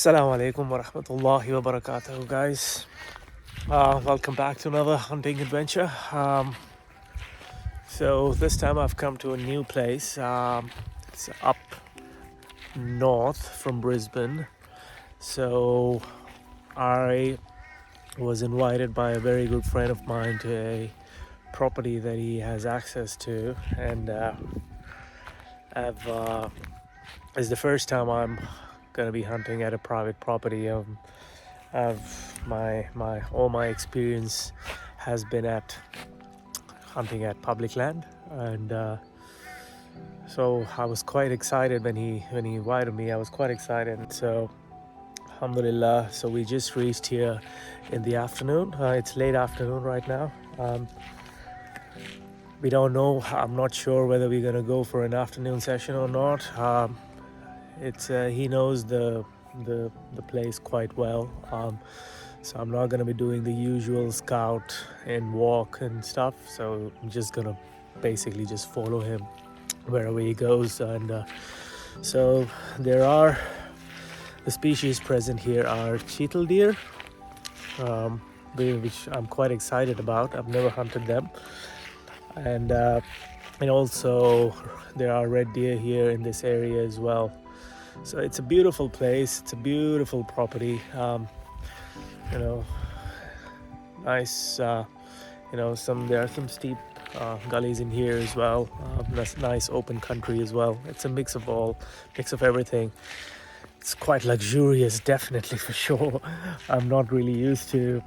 Assalamu alaikum wa rahmatullahi wa barakatuh, guys. Welcome back to another hunting adventure. So this time I've come to a new place. It's up north from Brisbane. So I was invited by a very good friend of mine to a property that he has access to, and it's the first time I'm gonna be hunting at a private property. All my experience has been at hunting at public land, and so I was quite excited when he invited me. I was quite excited. So alhamdulillah, so we just reached here in the afternoon. It's late afternoon right now. We don't know. I'm not sure whether we're gonna go for an afternoon session or not. He knows the place quite well. So I'm not gonna be doing the usual scout and walk and stuff. So I'm just gonna basically just follow him wherever he goes. And so the species present here are Chital deer, which I'm quite excited about. I've never hunted them, and also there are red deer here in this area as well. So it's a beautiful place. It's a beautiful property. Nice. There are some steep gullies in here as well. That's nice open country as well. It's a mix of everything. It's quite luxurious, definitely, for sure. I'm not really used to,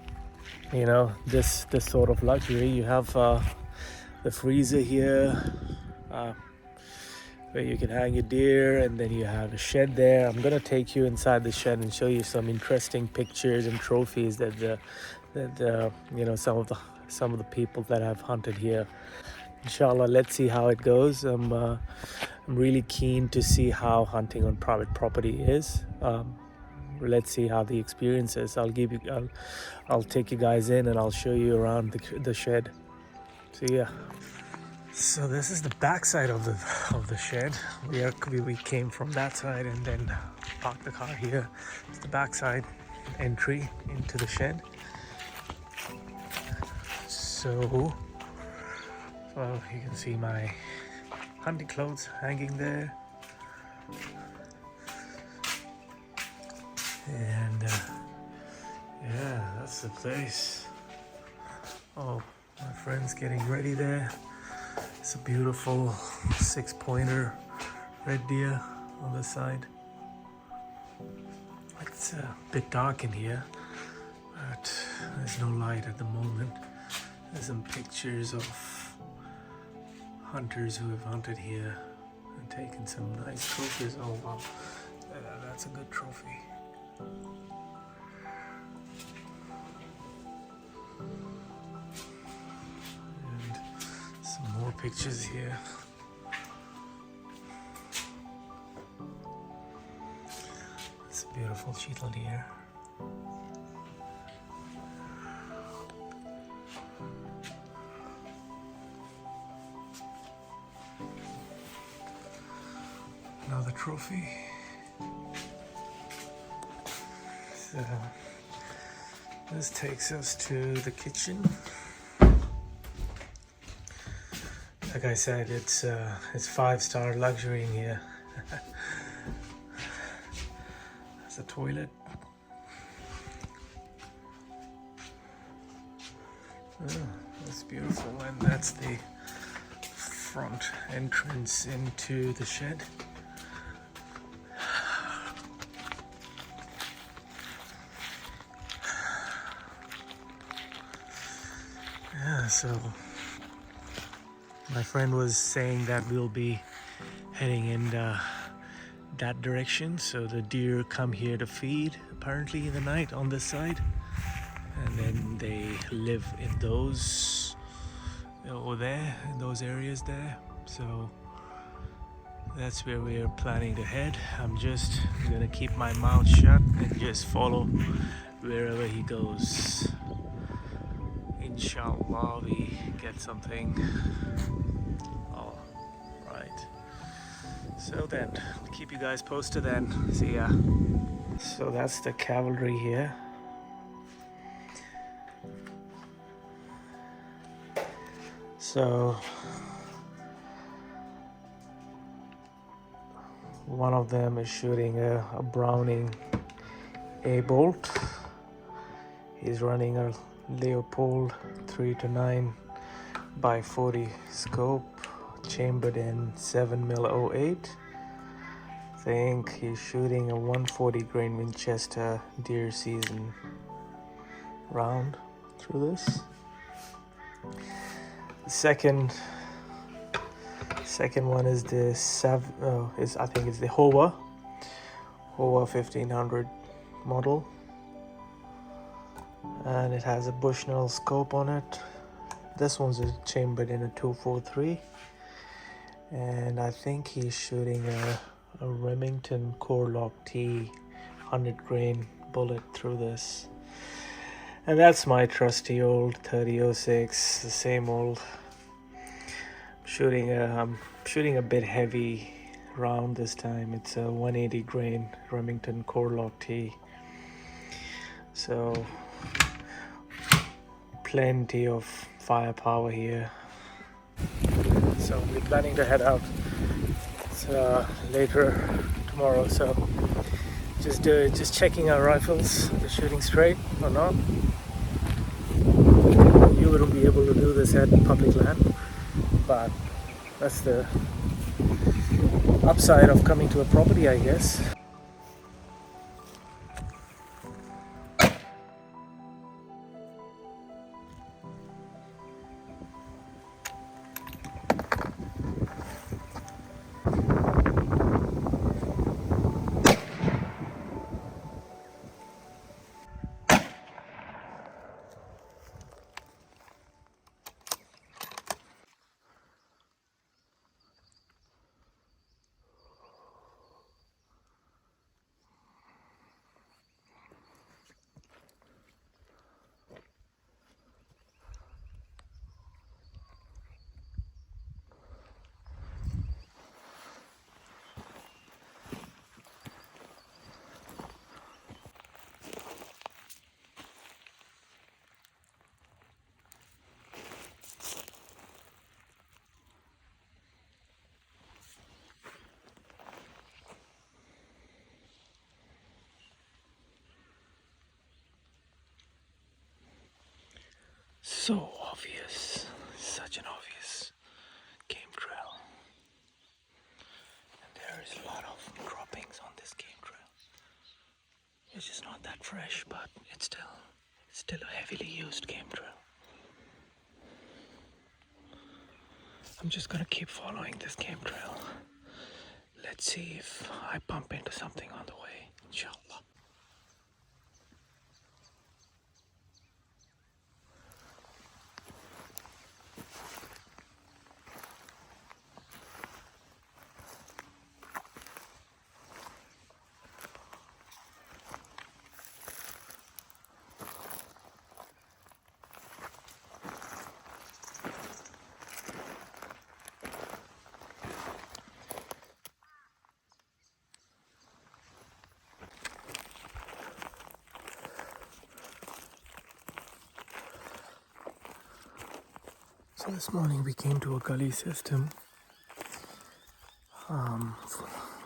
this sort of luxury. You have the freezer here, where you can hang your deer, and then you have a shed there. I'm gonna take you inside the shed and show you some interesting pictures and trophies that some of the people that have hunted here. Inshallah, let's see how it goes. I'm really keen to see how hunting on private property is. Let's see how the experience is. I'll take you guys in and I'll show you around the shed. See ya. So this is the back side of the shed. We came from that side and then parked the car here. It's the back side entry into the shed. So you can see my hunting clothes hanging there, and yeah, that's the place. Oh, my friend's getting ready there. It's a beautiful 6-pointer red deer on the side. It's a bit dark in here, but there's no light at the moment. There's some pictures of hunters who have hunted here and taken some nice trophies. Oh wow, that's a good trophy. Some more pictures here. It's a beautiful Chital deer. Another trophy. So this takes us to the kitchen. Like I said, it's 5-star luxury in here. There's a toilet. Oh, that's beautiful, and that's the front entrance into the shed. Yeah, so my friend was saying that we'll be heading in that direction. So the deer come here to feed apparently in the night on this side, and then they live in those over there, in those areas there. So that's where we're planning to head. I'm just gonna keep my mouth shut and just follow wherever he goes. Inshallah, we get something. All right. So then, I'll keep you guys posted then. See ya. So that's the cavalry here. So one of them is shooting a Browning A bolt. He's running a Leopold 3-9 by 40 scope, chambered in 7mm 08. I think he's shooting a 140 grain Winchester deer season round through this. The second one is the I think it's the Hoa 1500 model, and it has a Bushnell scope on it. This one's chambered in a 243, and I think he's shooting a Remington Core-Lock T 100 grain bullet through this. And that's my trusty old 3006, the same old. I'm shooting a bit heavy round this time. It's a 180 grain Remington Core-Lock T. So plenty of firepower here. So we're planning to head out later tomorrow. So just checking our rifles, they're shooting straight or not. You wouldn't be able to do this at public land, but that's the upside of coming to a property, I guess. So obvious, such an obvious game trail. And there is a lot of droppings on this game trail. It's just not that fresh, but it's still a heavily used game trail. I'm just gonna keep following this game trail. Let's see if I bump into something on the way, inshallah. So this morning we came to a gully system.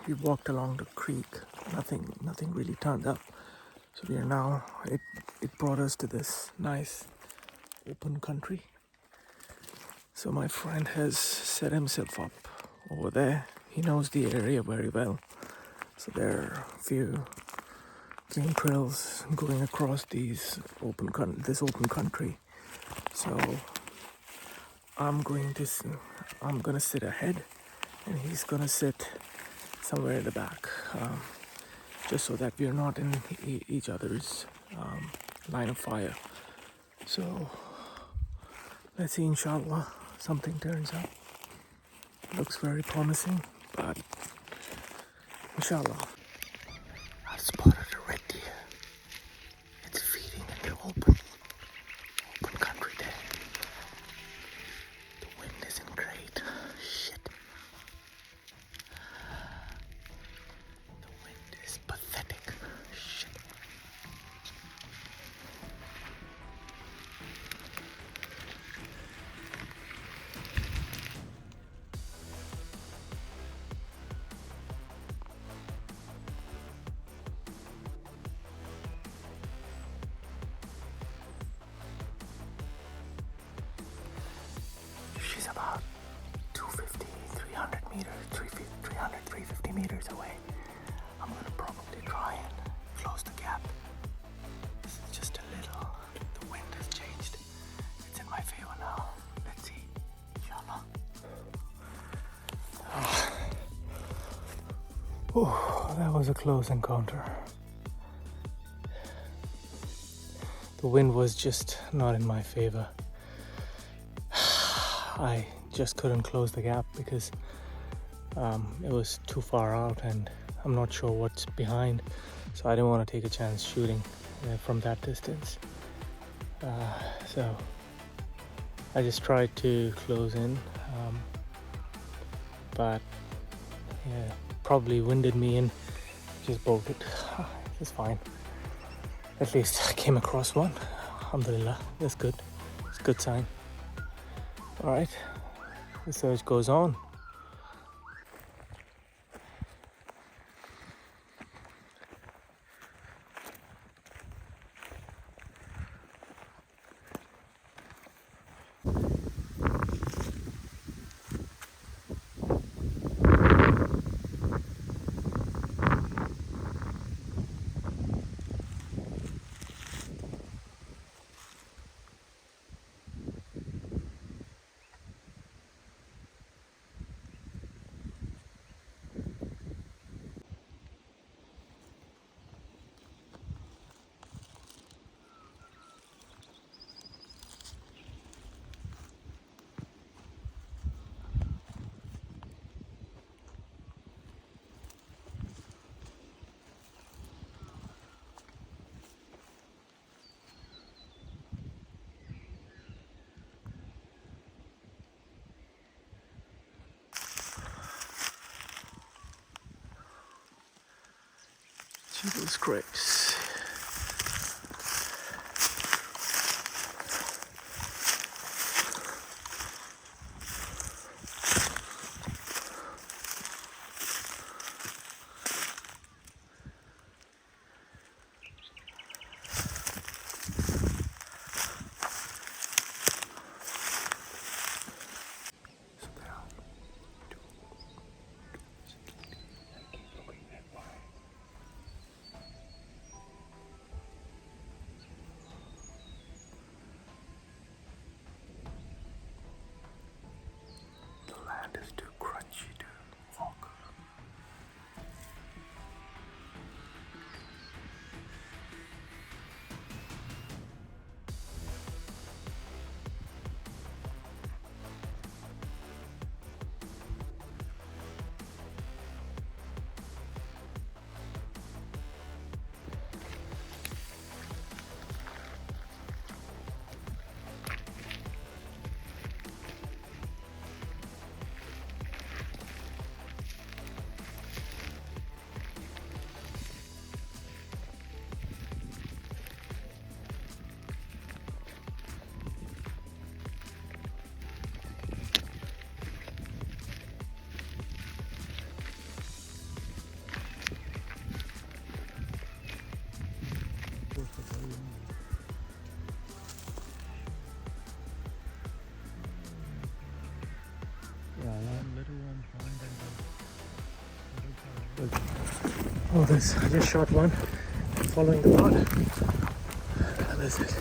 We walked along the creek. Nothing really turned up. So we are now. It brought us to this nice open country. So my friend has set himself up over there. He knows the area very well. So there are a few game trails going across this open country. So I'm gonna sit ahead, and he's gonna sit somewhere in the back, just so that we're not in each other's line of fire. So let's see, inshallah, something turns up. Looks very promising, but inshallah. I've spotted a red deer. It's feeding in the open country there. The wind isn't great. Shit. The wind is pathetic. Oh, that was a close encounter. The wind was just not in my favor. I just couldn't close the gap because it was too far out and I'm not sure what's behind, so I didn't want to take a chance shooting from that distance. So I just tried to close in, but yeah, probably winded me in. Just bolted. It's fine. At least I came across one. Alhamdulillah, that's good. It's a good sign. All right, the search goes on. Chital's grapes. Is too crunchy to walk. Oh, there's, I just shot one following the rod. That's it.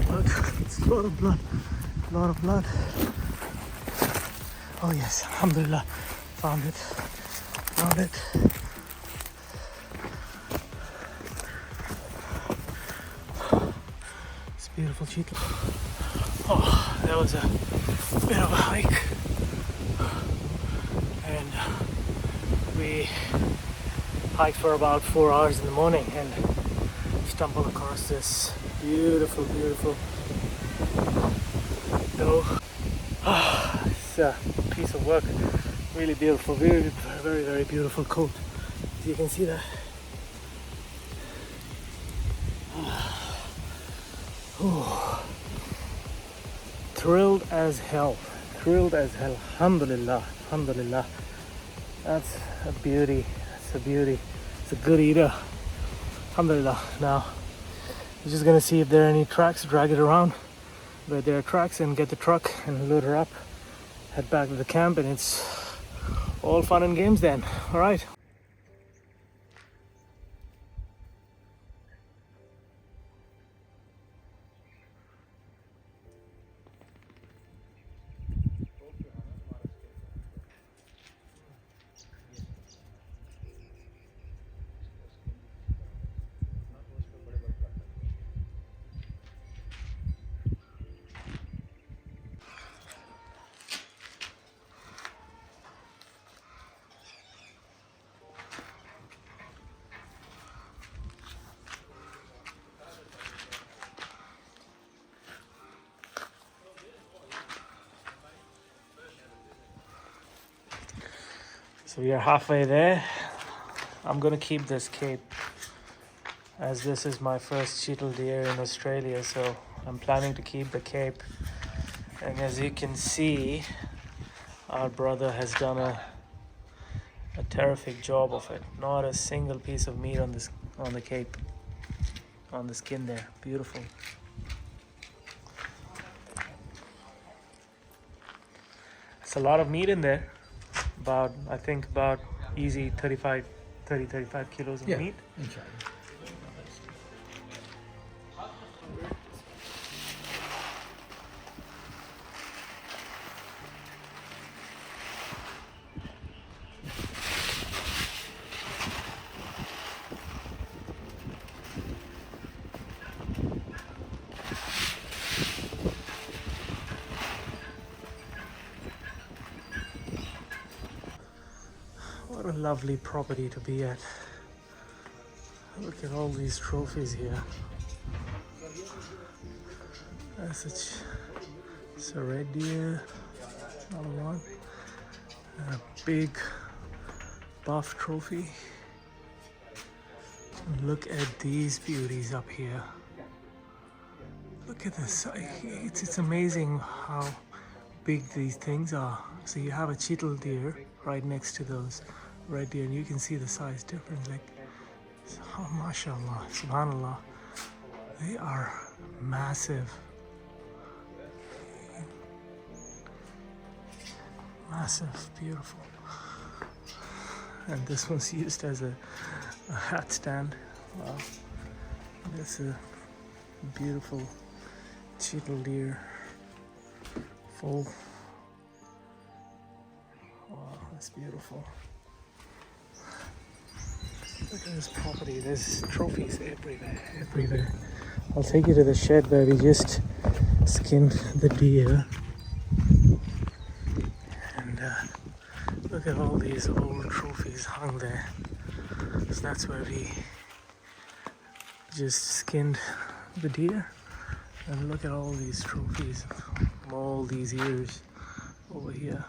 Blood. It's a lot of blood. A lot of blood. Oh yes, alhamdulillah. Found it. Found it. Beautiful Chital. Oh, that was a bit of a hike, and we hiked for about 4 hours in the morning and stumbled across this beautiful doe. It's a piece of work. Really beautiful, very beautiful coat. As you can see that. Thrilled as hell, alhamdulillah. That's a beauty, it's a good eater, alhamdulillah. Now we're just gonna see if there are any tracks, drag it around where there are tracks and get the truck and load her up, head back to the camp, and it's all fun and games then. All right. So we are halfway there. I'm gonna keep this cape as this is my first Chital deer in Australia, so I'm planning to keep the cape. And as you can see, our brother has done a terrific job of it. Not a single piece of meat on the cape, on the skin there. Beautiful. It's a lot of meat in there. I think about easy 35 kilos of meat. Inshallah. What a lovely property to be at. Look at all these trophies here. It's a red deer, another one. And a big buff trophy. And look at these beauties up here. Look at this. It's amazing how big these things are. So you have a Chital deer right next to those red deer, and you can see the size difference. Like, oh, mashallah, subhanallah, they are massive. Massive, beautiful. And this one's used as a hat stand. Wow, that's a beautiful Chital deer. Full. Wow, that's beautiful. Look at this property. There's trophies everywhere. I'll take you to the shed where we just skinned the deer. And look at all these old trophies hung there. So that's where we just skinned the deer. And look at all these trophies from all these years over here.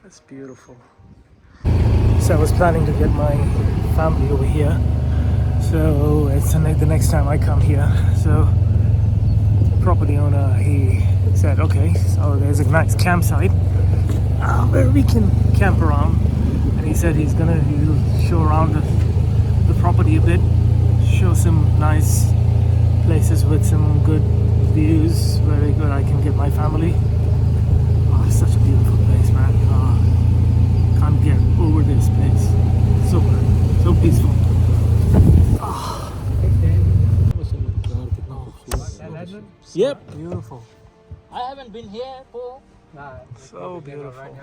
That's beautiful. So I was planning to get my family over here. So it's the next time I come here. So the property owner, he said, okay, so there's a nice campsite where we can camp around. And he said he'll show around the property a bit, show some nice places with some good views, very good. I can get my family. Oh, it's such a beautiful place, man. Can't get over this place. So peaceful. Oh. Yep, beautiful. I haven't been here for. So beautiful.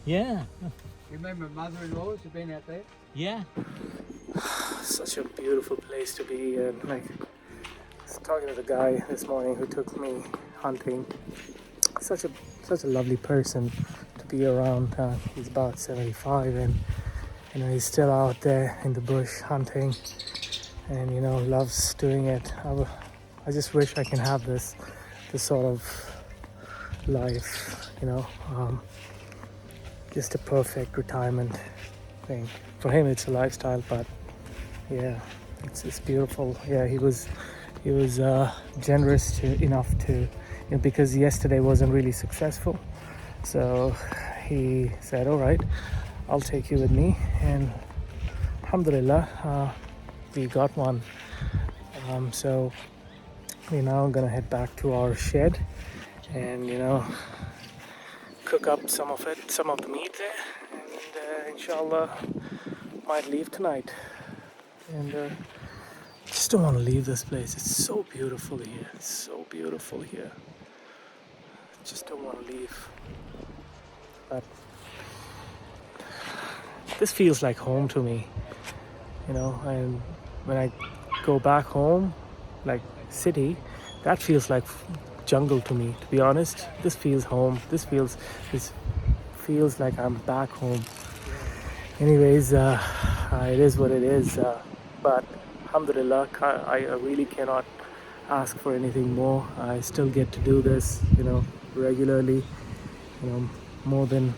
Yeah. You remember mother-in-law? She's been out there? Yeah. Such a beautiful place to be. Like, I was talking to the guy this morning who took me hunting. Such a lovely person to be around. He's about 75, and he's still out there in the bush hunting, and loves doing it. I just wish I can have this sort of life. Just a perfect retirement thing. For him, it's a lifestyle, but yeah, it's beautiful. Yeah, he was generous enough to, because yesterday wasn't really successful. So he said, all right, I'll take you with me. And alhamdulillah, we got one. So we're now gonna head back to our shed and, cook up some of the meat there. And inshallah, might leave tonight. And just don't want to leave this place. It's so beautiful here. It's so beautiful here. Just don't want to leave. But this feels like home to me. And when I go back home, like city, that feels like jungle to me, to be honest. This feels home. This feels like I'm back home. Anyways, it is what it is. But alhamdulillah, I really cannot ask for anything more. I still get to do this, regularly, more than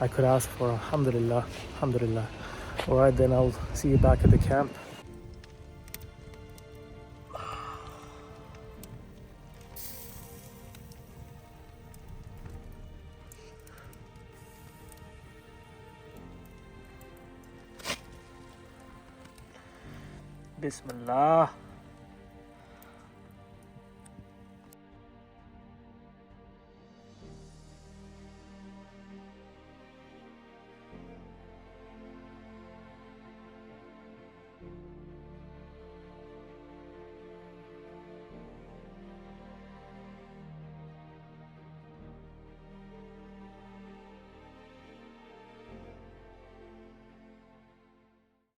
I could ask for. Alhamdulillah, alhamdulillah. All right, then I'll see you back at the camp. Bismillah.